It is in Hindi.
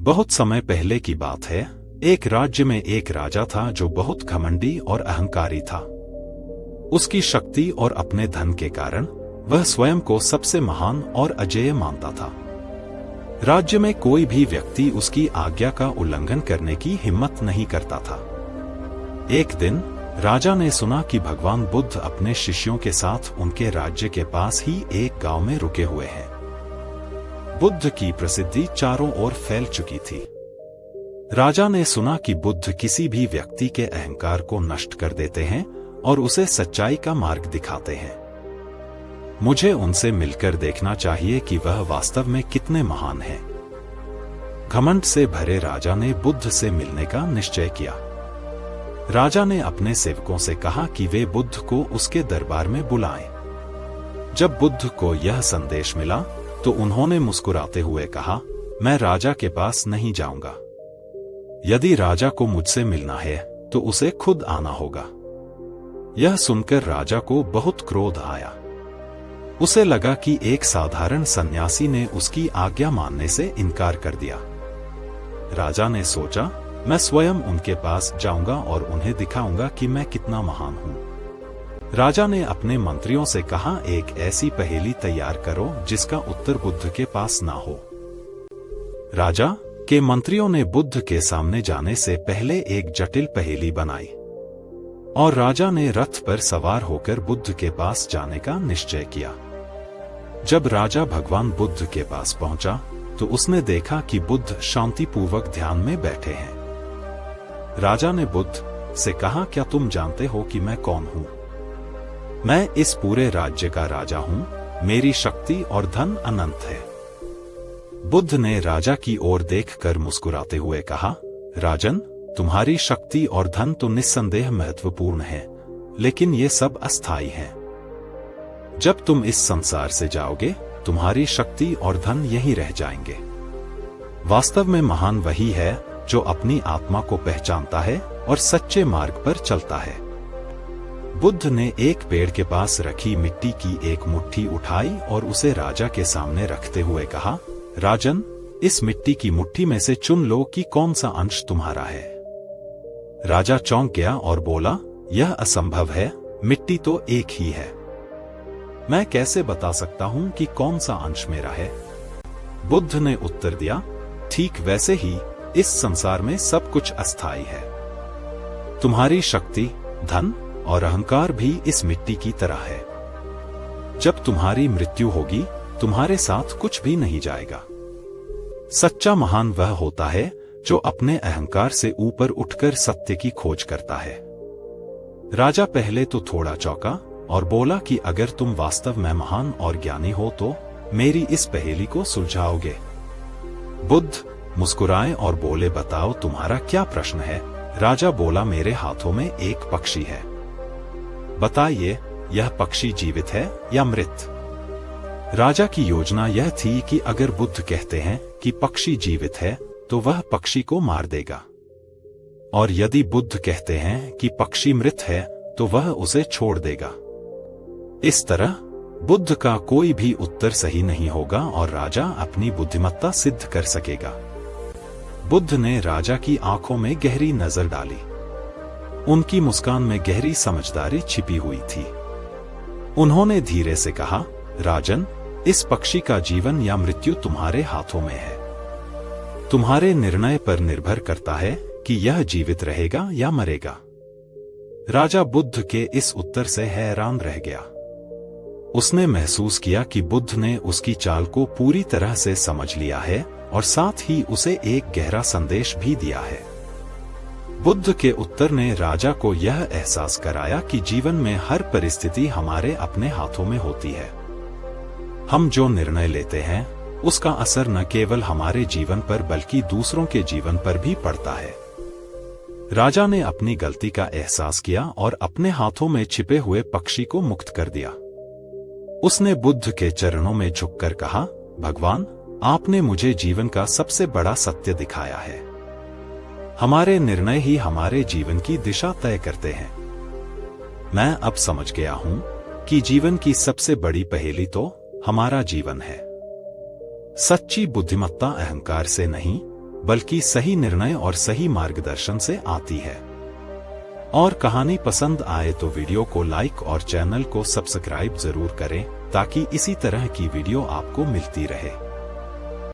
बहुत समय पहले की बात है। एक राज्य में एक राजा था जो बहुत घमंडी और अहंकारी था। उसकी शक्ति और अपने धन के कारण वह स्वयं को सबसे महान और अजेय मानता था। राज्य में कोई भी व्यक्ति उसकी आज्ञा का उल्लंघन करने की हिम्मत नहीं करता था। एक दिन राजा ने सुना कि भगवान बुद्ध अपने शिष्यों के साथ उनके राज्य के पास ही एक गांव में रुके हुए हैं। बुद्ध की प्रसिद्धि चारों ओर फैल चुकी थी। राजा ने सुना कि बुद्ध किसी भी व्यक्ति के अहंकार को नष्ट कर देते हैं और उसे सच्चाई का मार्ग दिखाते हैं। मुझे उनसे मिलकर देखना चाहिए कि वह वास्तव में कितने महान हैं। घमंड से भरे राजा ने बुद्ध से मिलने का निश्चय किया। राजा ने अपने सेवकों से कहा कि वे बुद्ध को उसके दरबार में बुलाएं। जब बुद्ध को यह संदेश मिला तो उन्होंने मुस्कुराते हुए कहा, मैं राजा के पास नहीं जाऊंगा। यदि राजा को मुझसे मिलना है तो उसे खुद आना होगा। यह सुनकर राजा को बहुत क्रोध आया। उसे लगा कि एक साधारण सन्यासी ने उसकी आज्ञा मानने से इनकार कर दिया। राजा ने सोचा, मैं स्वयं उनके पास जाऊंगा और उन्हें दिखाऊंगा कि मैं कितना महान हूं। राजा ने अपने मंत्रियों से कहा, एक ऐसी पहेली तैयार करो जिसका उत्तर बुद्ध के पास ना हो। राजा के मंत्रियों ने बुद्ध के सामने जाने से पहले एक जटिल पहेली बनाई और राजा ने रथ पर सवार होकर बुद्ध के पास जाने का निश्चय किया। जब राजा भगवान बुद्ध के पास पहुंचा तो उसने देखा कि बुद्ध शांतिपूर्वक ध्यान में बैठे हैं। राजा ने बुद्ध से कहा, क्या तुम जानते हो कि मैं कौन हूं? मैं इस पूरे राज्य का राजा हूं। मेरी शक्ति और धन अनंत है। बुद्ध ने राजा की ओर देखकर मुस्कुराते हुए कहा, राजन, तुम्हारी शक्ति और धन तो निस्संदेह महत्वपूर्ण है, लेकिन ये सब अस्थायी हैं। जब तुम इस संसार से जाओगे, तुम्हारी शक्ति और धन यहीं रह जाएंगे। वास्तव में महान वही है जो अपनी आत्मा को पहचानता है और सच्चे मार्ग पर चलता है। बुद्ध ने एक पेड़ के पास रखी मिट्टी की एक मुट्ठी उठाई और उसे राजा के सामने रखते हुए कहा, राजन, इस मिट्टी की मुट्ठी में से चुन लो कि कौन सा अंश तुम्हारा है। राजा चौंक गया और बोला, यह असंभव है, मिट्टी तो एक ही है। मैं कैसे बता सकता हूं कि कौन सा अंश मेरा है? बुद्ध ने उत्तर दिया, ठीक वैसे ही इस संसार में सब कुछ अस्थायी है। तुम्हारी शक्ति, धन और अहंकार भी इस मिट्टी की तरह है। जब तुम्हारी मृत्यु होगी, तुम्हारे साथ कुछ भी नहीं जाएगा। सच्चा महान वह होता है जो अपने अहंकार से ऊपर उठकर सत्य की खोज करता है। राजा पहले तो थोड़ा चौंका और बोला कि अगर तुम वास्तव में महान और ज्ञानी हो तो मेरी इस पहेली को सुलझाओगे। बुद्ध मुस्कुराए और बोले, बताओ तुम्हारा क्या प्रश्न है? राजा बोला, मेरे हाथों में एक पक्षी है। बताइए, यह पक्षी जीवित है या मृत? राजा की योजना यह थी कि अगर बुद्ध कहते हैं कि पक्षी जीवित है तो वह पक्षी को मार देगा, और यदि बुद्ध कहते हैं कि पक्षी मृत है तो वह उसे छोड़ देगा। इस तरह बुद्ध का कोई भी उत्तर सही नहीं होगा और राजा अपनी बुद्धिमत्ता सिद्ध कर सकेगा। बुद्ध ने राजा की आंखों में गहरी नजर डाली। उनकी मुस्कान में गहरी समझदारी छिपी हुई थी। उन्होंने धीरे से कहा, राजन, इस पक्षी का जीवन या मृत्यु तुम्हारे हाथों में है। तुम्हारे निर्णय पर निर्भर करता है कि यह जीवित रहेगा या मरेगा। राजा बुद्ध के इस उत्तर से हैरान रह गया। उसने महसूस किया कि बुद्ध ने उसकी चाल को पूरी तरह से समझ लिया है और साथ ही उसे एक गहरा संदेश भी दिया है। बुद्ध के उत्तर ने राजा को यह एहसास कराया कि जीवन में हर परिस्थिति हमारे अपने हाथों में होती है। हम जो निर्णय लेते हैं उसका असर न केवल हमारे जीवन पर बल्कि दूसरों के जीवन पर भी पड़ता है। राजा ने अपनी गलती का एहसास किया और अपने हाथों में छिपे हुए पक्षी को मुक्त कर दिया। उसने बुद्ध के चरणों में झुककर कहा, भगवान, आपने मुझे जीवन का सबसे बड़ा सत्य दिखाया है। हमारे निर्णय ही हमारे जीवन की दिशा तय करते हैं। मैं अब समझ गया हूं कि जीवन की सबसे बड़ी पहेली तो हमारा जीवन है। सच्ची बुद्धिमत्ता अहंकार से नहीं बल्कि सही निर्णय और सही मार्गदर्शन से आती है। और कहानी पसंद आए तो वीडियो को लाइक और चैनल को सब्सक्राइब जरूर करें ताकि इसी तरह की वीडियो आपको मिलती रहे।